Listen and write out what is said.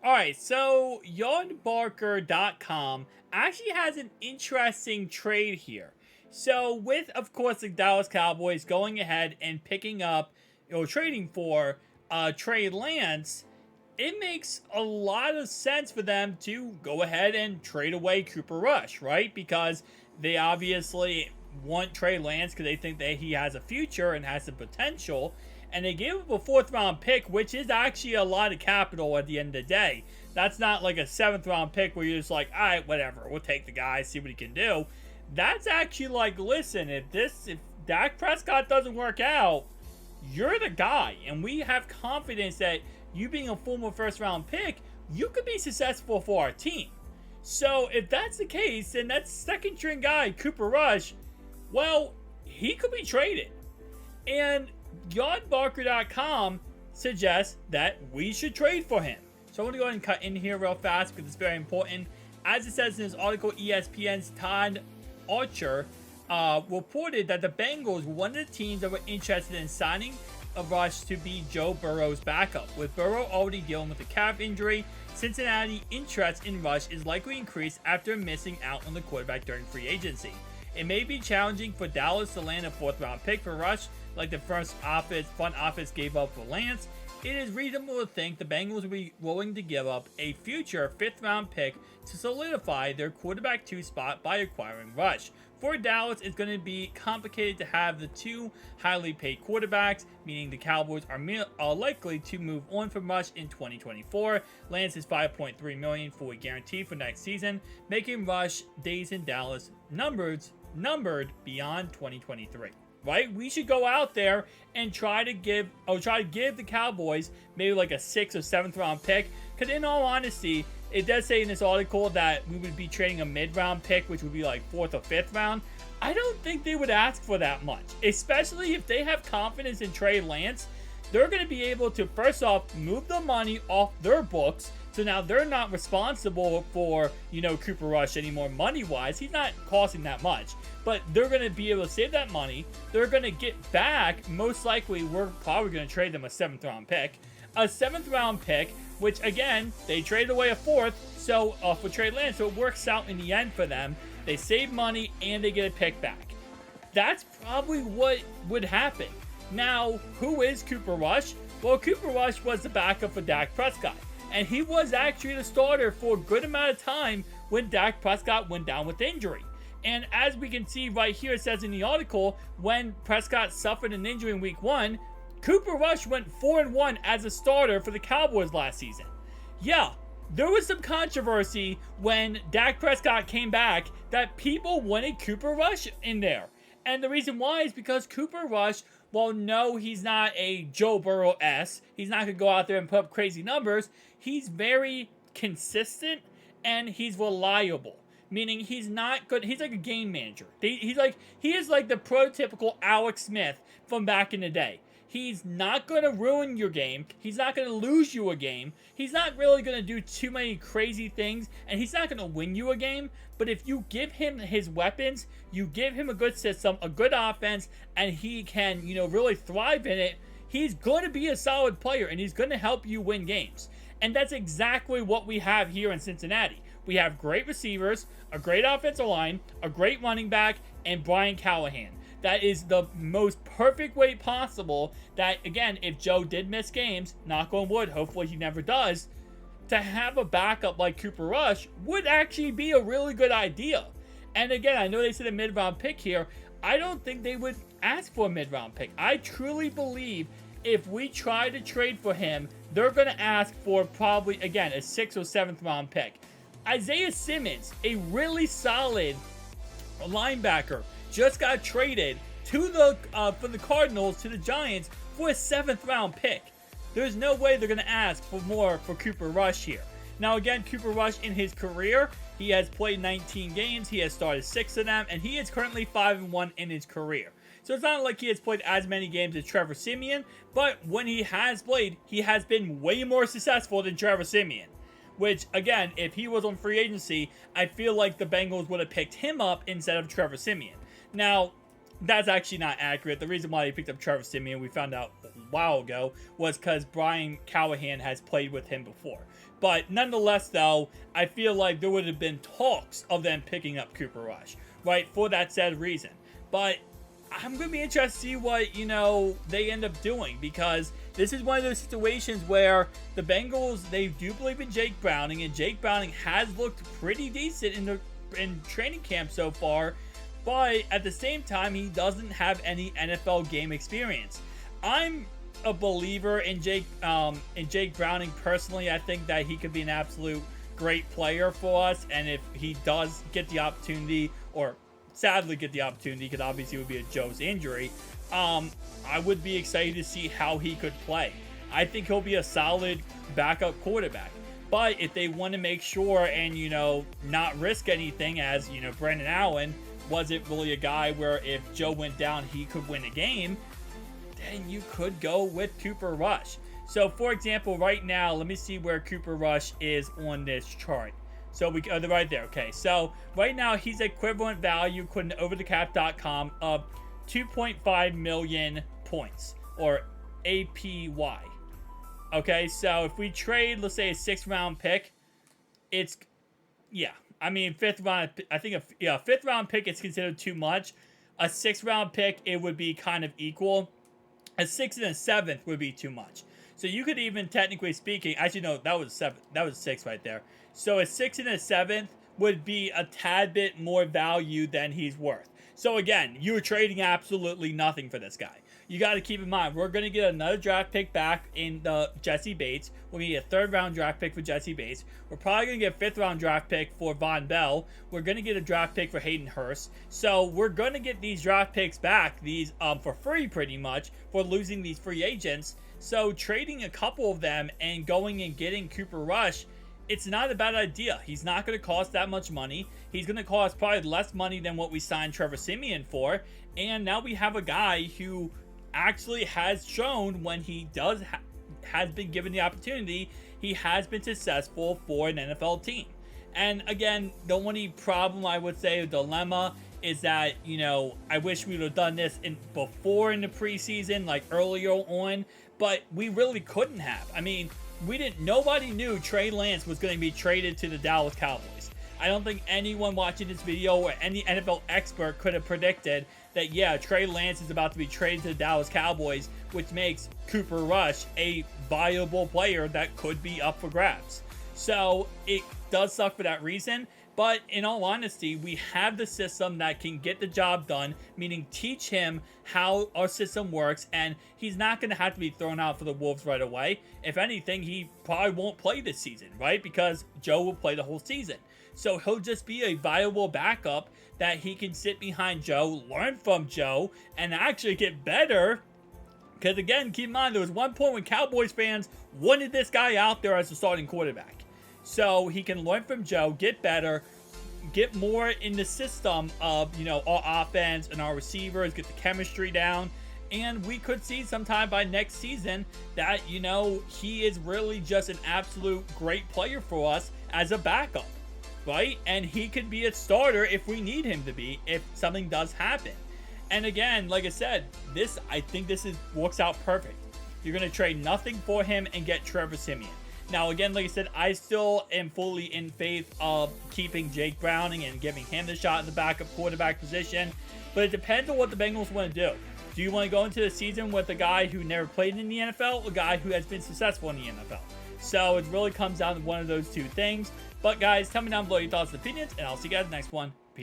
All right, so Yardbarker.com actually has an interesting trade here. So, with of course the Dallas Cowboys going ahead and picking up, trading for Trey Lance, it makes a lot of sense for them to go ahead and trade away Cooper Rush, right? Because they obviously want Trey Lance because they think that he has a future and has the potential. And they gave up a fourth round pick, which is actually a lot of capital at the end of the day. That's not like a seventh round pick where you're just like, all right, whatever, we'll take the guy, see what he can do. That's actually like, listen, if Dak Prescott doesn't work out, you're the guy, and we have confidence that you being a former first round pick, you could be successful for our team. So if that's the case, then that second string guy, Cooper Rush, well, he could be traded. And Yardbarker.com suggests that we should trade for him. So I'm going to go ahead and cut in here real fast because it's very important. As it says in his article, ESPN's Todd Archer reported that the Bengals were one of the teams that were interested in signing a Rush to be Joe Burrow's backup. With Burrow already dealing with a calf injury, Cincinnati interest in Rush is likely increased after missing out on the quarterback during free agency. It may be challenging for Dallas to land a fourth round pick for Rush, like the front office gave up for Lance. It is reasonable to think the Bengals will be willing to give up a future fifth round pick to solidify their quarterback 2 spot by acquiring Rush. For Dallas, it's going to be complicated to have the two highly paid quarterbacks, meaning the Cowboys are likely to move on from Rush in 2024. Lance is $5.3 million fully guaranteed for next season, making Rush days in Dallas numbered beyond 2023. Right? We should go out there and try to give the Cowboys maybe like a 6th or 7th round pick. Because in all honesty, it does say in this article that we would be trading a mid-round pick, which would be like 4th or 5th round. I don't think they would ask for that much, especially if they have confidence in Trey Lance. They're going to be able to, first off, move the money off their books. So now they're not responsible for, Cooper Rush anymore money-wise. He's not costing that much. But they're going to be able to save that money. They're going to get back, most likely, we're probably going to trade them a 7th round pick. A 7th round pick, which, again, they traded away a 4th so for Trey Lance. So it works out in the end for them. They save money and they get a pick back. That's probably what would happen. Now, who is Cooper Rush? Well, Cooper Rush was the backup for Dak Prescott. And he was actually the starter for a good amount of time when Dak Prescott went down with injury. And as we can see right here, it says in the article, when Prescott suffered an injury in week 1, Cooper Rush went 4-1 as a starter for the Cowboys last season. Yeah, there was some controversy when Dak Prescott came back that people wanted Cooper Rush in there. And the reason why is because Cooper Rush, well, no, he's not a Joe Burrow-esque. He's not going to go out there and put up crazy numbers. He's very consistent and he's reliable. Meaning he's not good. He's like a game manager. He is like the prototypical Alex Smith from back in the day. He's not going to ruin your game. He's not going to lose you a game. He's not really going to do too many crazy things. And he's not going to win you a game. But if you give him his weapons, you give him a good system, a good offense, and he can, really thrive in it, he's going to be a solid player. And he's going to help you win games. And that's exactly what we have here in Cincinnati. We have great receivers, a great offensive line, a great running back, and Brian Callahan. That is the most perfect way possible that, again, if Joe did miss games, knock on wood, hopefully he never does, to have a backup like Cooper Rush would actually be a really good idea. And again, I know they said a mid-round pick here. I don't think they would ask for a mid-round pick. I truly believe if we try to trade for him, they're going to ask for probably, again, a 6th or 7th round pick. Isaiah Simmons, a really solid linebacker, just got traded to from the Cardinals to the Giants for a 7th round pick. There's no way they're going to ask for more for Cooper Rush here. Now again, Cooper Rush in his career, he has played 19 games, he has started 6 of them, and he is currently 5-1 in his career. So it's not like he has played as many games as Trevor Siemian, but when he has played, he has been way more successful than Trevor Siemian. Which, again, if he was on free agency, I feel like the Bengals would have picked him up instead of Trevor Siemian. Now, that's actually not accurate. The reason why they picked up Trevor Siemian, we found out a while ago, was because Brian Callahan has played with him before. But nonetheless, though, I feel like there would have been talks of them picking up Cooper Rush, right, for that said reason. But I'm going to be interested to see what, they end up doing, because this is one of those situations where the Bengals, they do believe in Jake Browning, and Jake Browning has looked pretty decent in training camp so far, but at the same time, he doesn't have any NFL game experience. I'm a believer in Jake Browning personally. I think that he could be an absolute great player for us, and if he does get the opportunity, or sadly get the opportunity, because obviously it would be a Joe's injury, I would be excited to see how he could play. I think he'll be a solid backup quarterback. But if they want to make sure and, not risk anything, as, Brandon Allen wasn't really a guy where if Joe went down, he could win a game, then you could go with Cooper Rush. So, for example, right now, let me see where Cooper Rush is on this chart. So, they're right there. Okay, so right now, he's equivalent value, according to overthecap.com, of 2.5 million points, or APY. Okay, so if we trade, let's say, a 6th round pick, it's, yeah. I mean, 5th round, I think, a 5th round pick is considered too much. A 6th round pick, it would be kind of equal. A 6th and a 7th would be too much. So you could even, technically speaking, actually, no, that was 7. That was 6 right there. So a 6th and a 7th would be a tad bit more value than he's worth. So again, you're trading absolutely nothing for this guy. You got to keep in mind, we're going to get another draft pick back in the Jesse Bates. We're going to get a 3rd round draft pick for Jesse Bates. We're probably going to get a 5th round draft pick for Von Bell. We're going to get a draft pick for Hayden Hurst. So we're going to get these draft picks back, these for free pretty much, for losing these free agents. So trading a couple of them and going and getting Cooper Rush, it's not a bad idea. He's not going to cost that much money. He's going to cost probably less money than what we signed Trevor Siemian for. And now we have a guy who actually has shown when he has been given the opportunity, he has been successful for an NFL team. And again, the only problem I would say, a dilemma, is that, I wish we would have done this before in the preseason, like earlier on, but we really couldn't have. I mean, nobody knew Trey Lance was going to be traded to the Dallas Cowboys. I don't think anyone watching this video or any NFL expert could have predicted that, yeah, Trey Lance is about to be traded to the Dallas Cowboys, which makes Cooper Rush a viable player that could be up for grabs. So it does suck for that reason. But in all honesty, we have the system that can get the job done, meaning teach him how our system works, and he's not going to have to be thrown out for the Wolves right away. If anything, he probably won't play this season, right? Because Joe will play the whole season. So he'll just be a viable backup that he can sit behind Joe, learn from Joe, and actually get better. Because again, keep in mind, there was one point when Cowboys fans wanted this guy out there as a starting quarterback. So he can learn from Joe, get better, get more in the system of, our offense and our receivers, get the chemistry down. And we could see sometime by next season that, he is really just an absolute great player for us as a backup, right? And he could be a starter if we need him to be, if something does happen. And again, like I said, I think this works out perfect. You're going to trade nothing for him and get Trevor Siemian. Now, again, like I said, I still am fully in faith of keeping Jake Browning and giving him the shot in the backup quarterback position. But it depends on what the Bengals want to do. Do you want to go into the season with a guy who never played in the NFL or a guy who has been successful in the NFL? So it really comes down to one of those two things. But guys, tell me down below your thoughts and opinions, and I'll see you guys in the next one. Peace.